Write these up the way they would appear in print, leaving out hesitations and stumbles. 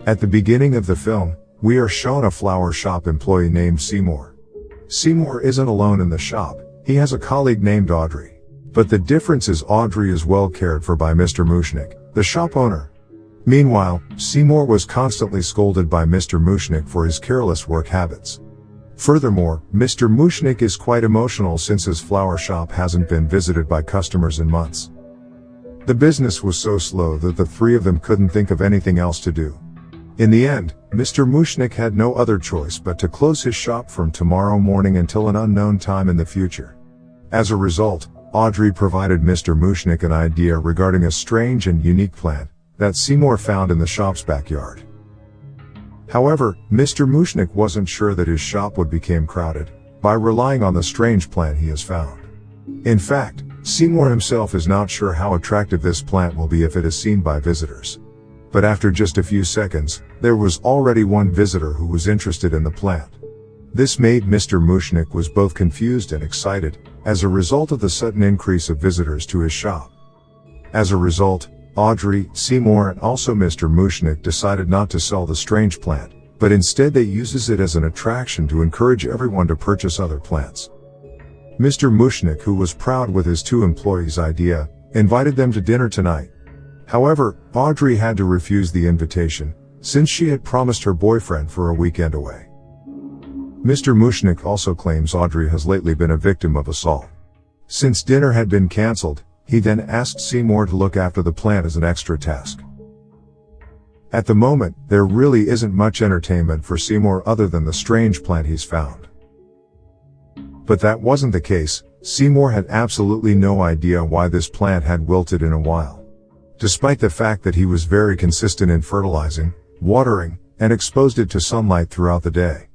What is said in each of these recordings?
At the beginning of the film, we are shown a flower shop employee named Seymour. Seymour isn't alone in the shop, he has a colleague named Audrey. But the difference is Audrey is well cared for by Mr. Mushnick, the shop owner. Meanwhile, Seymour was constantly scolded by Mr. Mushnick for his careless work habits. Furthermore, Mr. Mushnick is quite emotional since his flower shop hasn't been visited by customers in months. The business was so slow that the three of them couldn't think of anything else to do. In the end, Mr. Mushnick had no other choice but to close his shop from tomorrow morning until an unknown time in the future. As a result, Audrey provided Mr. Mushnick an idea regarding a strange and unique plant that Seymour found in the shop's backyard. However, Mr. Mushnick wasn't sure that his shop would become crowded by relying on the strange plant he has found. In fact, Seymour himself is not sure how attractive this plant will be if it is seen by visitors. But after just a few seconds, there was already one visitor who was interested in the plant. This made Mr. Mushnick was both confused and excited, as a result of the sudden increase of visitors to his shop. As a result, Audrey, Seymour and also Mr. Mushnick decided not to sell the strange plant, but instead they uses it as an attraction to encourage everyone to purchase other plants. Mr. Mushnick, who was proud with his two employees' idea, invited them to dinner tonight. However, Audrey had to refuse the invitation, since she had promised her boyfriend for a weekend away. Mr. Mushnick also claims Audrey has lately been a victim of assault. Since dinner had been cancelled, he then asked Seymour to look after the plant as an extra task. At the moment, there really isn't much entertainment for Seymour other than the strange plant he's found. But that wasn't the case. Seymour had absolutely no idea why this plant had wilted in a while. Despite the fact that he was very consistent in fertilizing, watering, and exposed it to sunlight throughout the day.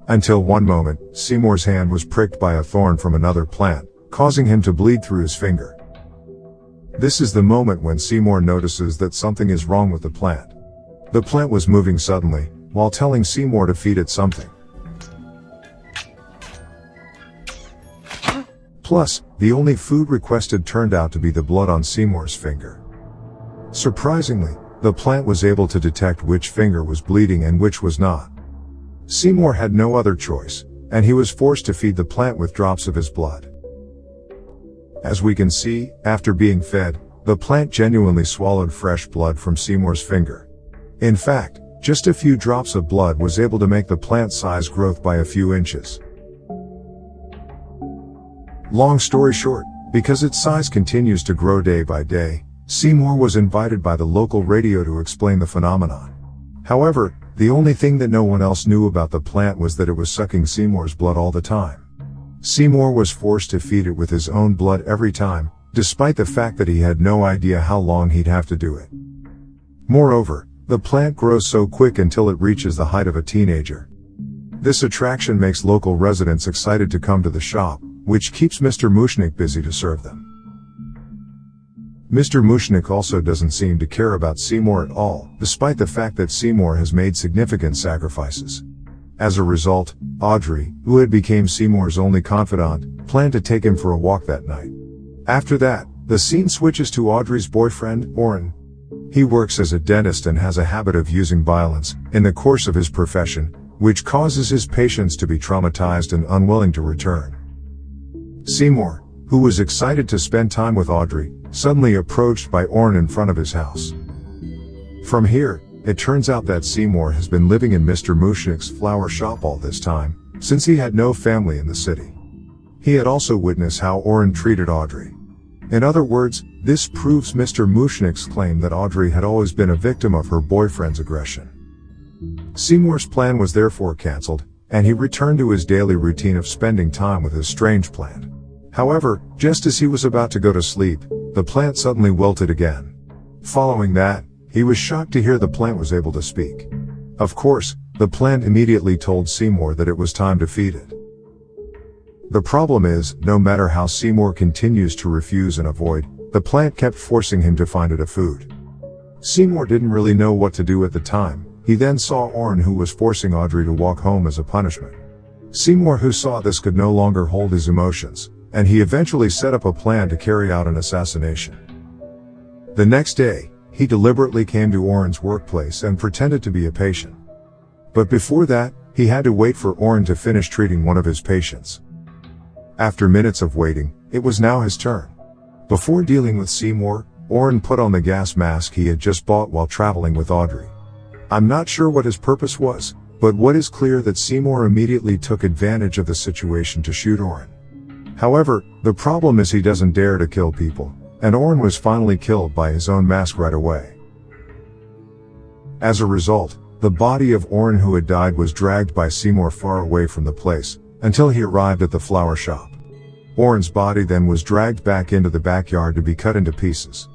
Until one moment, Seymour's hand was pricked by a thorn from another plant, causing him to bleed through his finger. This is the moment when Seymour notices that something is wrong with the plant. The plant was moving suddenly, while telling Seymour to feed it something. Plus, the only food requested turned out to be the blood on Seymour's finger. Surprisingly, the plant was able to detect which finger was bleeding and which was not. Seymour had no other choice, and he was forced to feed the plant with drops of his blood. As we can see, after being fed, the plant genuinely swallowed fresh blood from Seymour's finger. In fact, just a few drops of blood was able to make the plant's size growth by a few inches. Long story short, because its size continues to grow day by day, Seymour was invited by the local radio to explain the phenomenon. However, the only thing that no one else knew about the plant was that it was sucking Seymour's blood all the time. Seymour was forced to feed it with his own blood every time, despite the fact that he had no idea how long he'd have to do it. Moreover, the plant grows so quick until it reaches the height of a teenager. This attraction makes local residents excited to come to the shop, which keeps Mr. Mushnick busy to serve them. Mr. Mushnick also doesn't seem to care about Seymour at all, despite the fact that Seymour has made significant sacrifices. As a result, Audrey, who had become Seymour's only confidant, planned to take him for a walk that night. After that, the scene switches to Audrey's boyfriend, Orrin. He works as a dentist and has a habit of using violence in the course of his profession, which causes his patients to be traumatized and unwilling to return. Seymour, who was excited to spend time with Audrey, suddenly approached by Orrin in front of his house. From here, it turns out that Seymour has been living in Mr. Mushnick's flower shop all this time, since he had no family in the city. He had also witnessed how Orrin treated Audrey. In other words, this proves Mr. Mushnick's claim that Audrey had always been a victim of her boyfriend's aggression. Seymour's plan was therefore cancelled, and he returned to his daily routine of spending time with his strange plant. However, just as he was about to go to sleep, the plant suddenly wilted again. Following that, he was shocked to hear the plant was able to speak. Of course, the plant immediately told Seymour that it was time to feed it. The problem is, no matter how Seymour continues to refuse and avoid, the plant kept forcing him to find it a food. Seymour didn't really know what to do at the time. He then saw Orrin, who was forcing Audrey to walk home as a punishment. Seymour, who saw this, could no longer hold his emotions, and he eventually set up a plan to carry out an assassination. The next day, he deliberately came to Oren's workplace and pretended to be a patient. But before that, he had to wait for Oren to finish treating one of his patients. After minutes of waiting, it was now his turn. Before dealing with Seymour, Oren put on the gas mask he had just bought while traveling with Audrey. I'm not sure what his purpose was, but what is clear that Seymour immediately took advantage of the situation to shoot Oren. However, the problem is he doesn't dare to kill people, and Oren was finally killed by his own mask right away. As a result, the body of Oren who had died was dragged by Seymour far away from the place, until he arrived at the flower shop. Oren's body then was dragged back into the backyard to be cut into pieces.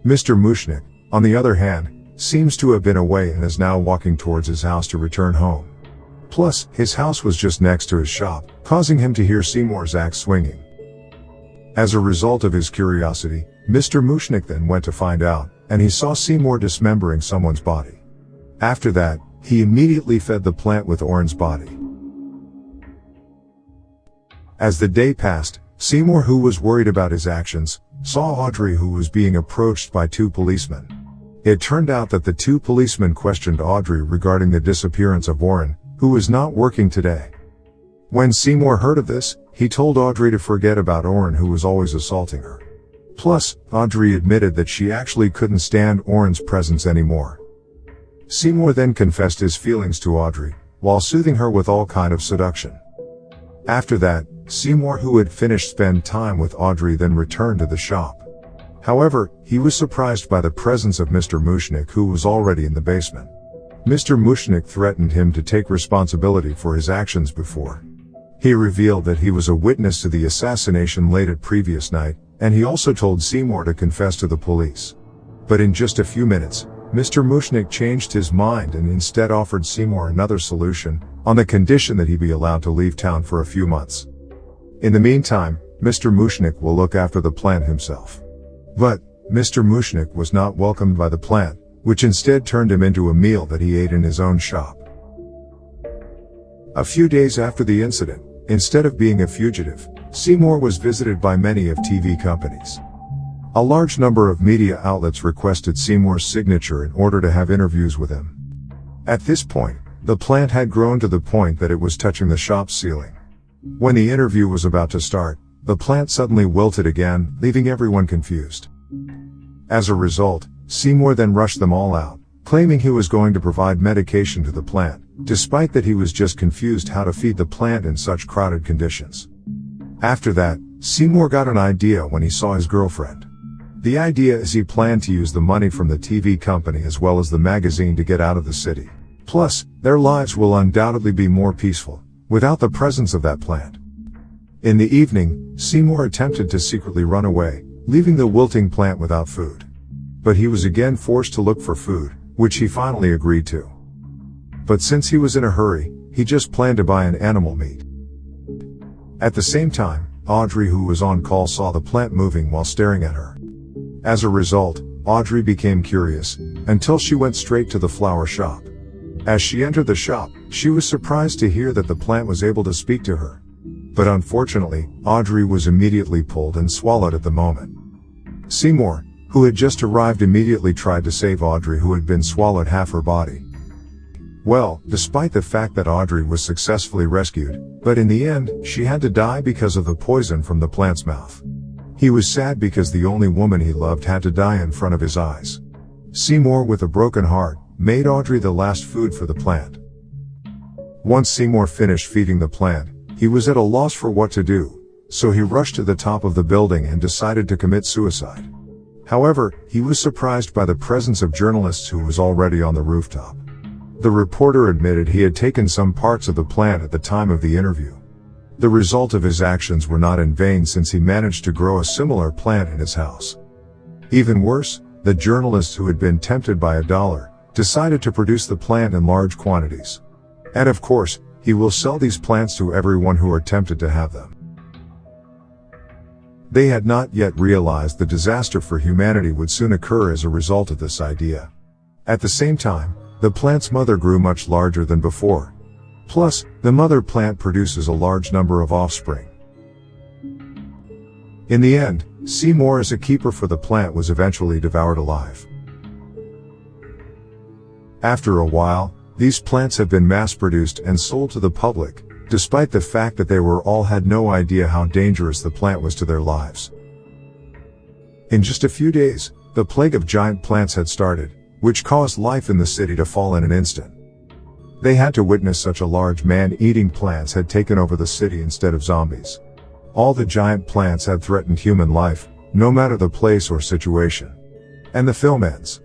Mr. Mushnik, on the other hand, seems to have been away and is now walking towards his house to return home. Plus, his house was just next to his shop, causing him to hear Seymour's axe swinging. As a result of his curiosity, Mr. Mushnik then went to find out, and he saw Seymour dismembering someone's body. After that, he immediately fed the plant with Oren's body. As the day passed, Seymour, who was worried about his actions, saw Audrey, who was being approached by two policemen. It turned out that the two policemen questioned Audrey regarding the disappearance of Oren, who was not working today. When Seymour heard of this, he told Audrey to forget about Oren, who was always assaulting her. Plus, Audrey admitted that she actually couldn't stand Oren's presence anymore. Seymour then confessed his feelings to Audrey, while soothing her with all kind of seduction. After that, Seymour, who had finished spend time with Audrey, then returned to the shop. However, he was surprised by the presence of Mr. Mushnik, who was already in the basement. Mr. Mushnik threatened him to take responsibility for his actions before. He revealed that he was a witness to the assassination late at previous night, and he also told Seymour to confess to the police. But in just a few minutes, Mr. Mushnik changed his mind and instead offered Seymour another solution, on the condition that he be allowed to leave town for a few months. In the meantime, Mr. Mushnik will look after the plant himself. But, Mr. Mushnik was not welcomed by the plant, which instead turned him into a meal that he ate in his own shop. A few days after the incident, instead of being a fugitive, Seymour was visited by many of TV companies. A large number of media outlets requested Seymour's signature in order to have interviews with him. At this point, the plant had grown to the point that it was touching the shop's ceiling. When the interview was about to start, the plant suddenly wilted again, leaving everyone confused. As a result, Seymour then rushed them all out, claiming he was going to provide medication to the plant, despite that he was just confused how to feed the plant in such crowded conditions. After that, Seymour got an idea when he saw his girlfriend. The idea is he planned to use the money from the TV company as well as the magazine to get out of the city. Plus, their lives will undoubtedly be more peaceful, without the presence of that plant. In the evening, Seymour attempted to secretly run away, leaving the wilting plant without food. But he was again forced to look for food, which he finally agreed to. But since he was in a hurry, he just planned to buy an animal meat. At the same time, Audrey, who was on call, saw the plant moving while staring at her. As a result, Audrey became curious, until she went straight to the flower shop. As she entered the shop, she was surprised to hear that the plant was able to speak to her. But unfortunately, Audrey was immediately pulled and swallowed at the moment. Seymour, who had just arrived, immediately tried to save Audrey, who had been swallowed half her body. Well, despite the fact that Audrey was successfully rescued, but in the end, she had to die because of the poison from the plant's mouth. He was sad because the only woman he loved had to die in front of his eyes. Seymour, with a broken heart, made Audrey the last food for the plant. Once Seymour finished feeding the plant, he was at a loss for what to do, so he rushed to the top of the building and decided to commit suicide. However, he was surprised by the presence of journalists who was already on the rooftop. The reporter admitted he had taken some parts of the plant at the time of the interview. The result of his actions were not in vain, since he managed to grow a similar plant in his house. Even worse, the journalists who had been tempted by $1 decided to produce the plant in large quantities. And of course, he will sell these plants to everyone who are tempted to have them. They had not yet realized the disaster for humanity would soon occur as a result of this idea. At the same time, the plant's mother grew much larger than before. Plus, the mother plant produces a large number of offspring. In the end, Seymour, as a keeper for the plant, was eventually devoured alive. After a while, these plants have been mass-produced and sold to the public, despite the fact that they all had no idea how dangerous the plant was to their lives. In just a few days, the plague of giant plants had started, which caused life in the city to fall in an instant. They had to witness such a large man-eating plants had taken over the city instead of zombies. All the giant plants had threatened human life, no matter the place or situation. And the film ends.